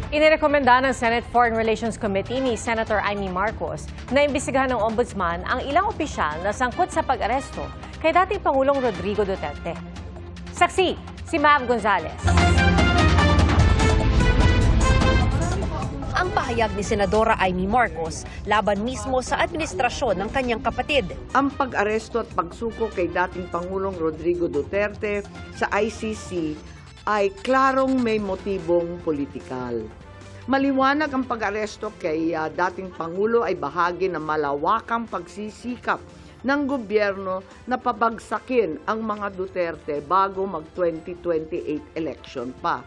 Inirekomenda ng Senate Foreign Relations Committee ni Senator Amy Marcos na imbestigahan ng Ombudsman ang ilang opisyal na sangkot sa pag-aresto kay dating Pangulong Rodrigo Duterte. Saksi, si Mav Gonzales. Ang pahayag ni Senadora Amy Marcos laban mismo sa administrasyon ng kanyang kapatid. Ang pag-aresto at pagsuko kay dating Pangulong Rodrigo Duterte sa ICC ay klarong may motibong politikal. Maliwanag ang pag-aresto kay dating Pangulo ay bahagi ng malawakang pagsisikap ng gobyerno na pabagsakin ang mga Duterte bago mag-2028 election pa.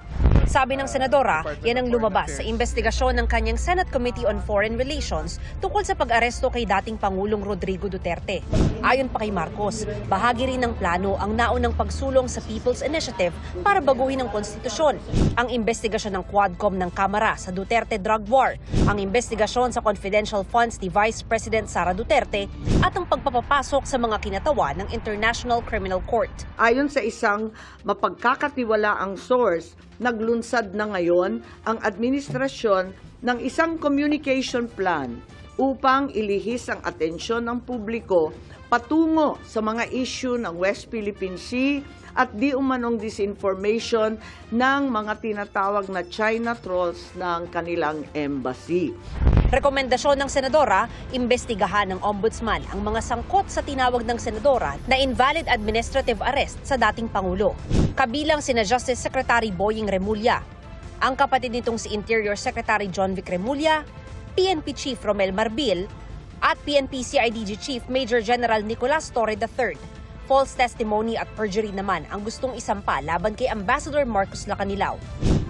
Sabi ng Senadora, yan ang lumabas sa investigasyon ng kanyang Senate Committee on Foreign Relations tungkol sa pag-aresto kay dating Pangulong Rodrigo Duterte. Ayon pa kay Marcos, bahagi rin ng plano ang naunang pagsulong sa People's Initiative para baguhin ang konstitusyon, ang investigasyon ng Quadcom ng Kamara sa Duterte drug war, ang investigasyon sa confidential funds ni Vice President Sara Duterte at ang pagpapapasok sa mga kinatawa ng International Criminal Court. Ayon sa isang mapagkakatiwalaang source, naglunsad na ngayon ang administrasyon ng isang communication plan upang ilihis ang atensyon ng publiko patungo sa mga issue ng West Philippine Sea at di umanong disinformation ng mga tinatawag na China trolls ng kanilang embassy. Rekomendasyon ng Senadora, imbestigahan ng Ombudsman ang mga sangkot sa tinawag ng Senadora na invalid administrative arrest sa dating Pangulo. Kabilang sina Justice Secretary Boying Remulla, ang kapatid nitong si Interior Secretary John Vic Remulla, PNP Chief Romel Marbil, at PNP CIDG Chief Major General Nicolas Torre III. False testimony at perjury naman ang gustong isampa laban kay Ambassador Marcos Lacanilao.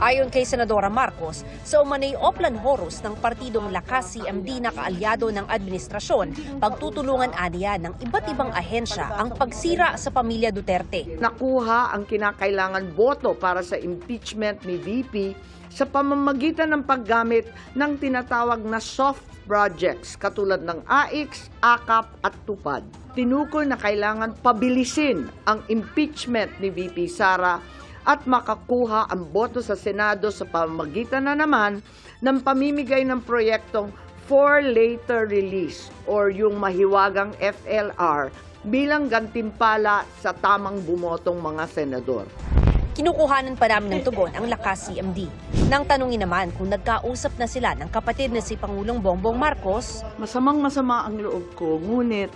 Ayon kay Senadora Marcos, sa umanay Oplan Horus ng partidong Lakas CMD na kaalyado ng administrasyon, pagtutulungan aniya ng iba't ibang ahensya ang pagsira sa pamilya Duterte. Nakuha ang kinakailangan boto para sa impeachment ni VP sa pamamagitan ng paggamit ng tinatawag na soft projects katulad ng AIX, AKAP at TUPAD. Tinukoy na kailangan pabilisin ang impeachment ni VP Sara at makakuha ang boto sa Senado sa pamamagitan na naman ng pamimigay ng proyektong for later release or yung mahiwagang FLR bilang gantimpala sa tamang bumotong mga senador. Kinukuhanan pa namin ng tugon ang Lakas CMD. Nang tanungin naman kung nagkausap na sila ng kapatid na si Pangulong Bongbong Marcos, masamang-masama ang loob ko, ngunit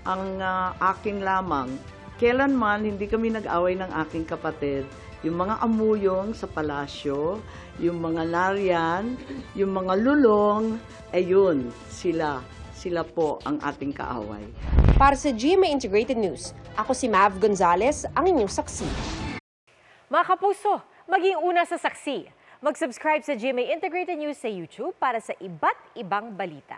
ang akin lamang, kailanman hindi kami nag-away ng aking kapatid. Yung mga amuyong sa palasyo, yung mga nariyan, yung mga lulong, ayun, sila po ang ating kaaway. Para sa GMA Integrated News, ako si Mav Gonzales, ang inyong saksi. Mga kapuso, maging una sa saksi. Mag-subscribe sa GMA Integrated News sa YouTube para sa iba't ibang balita.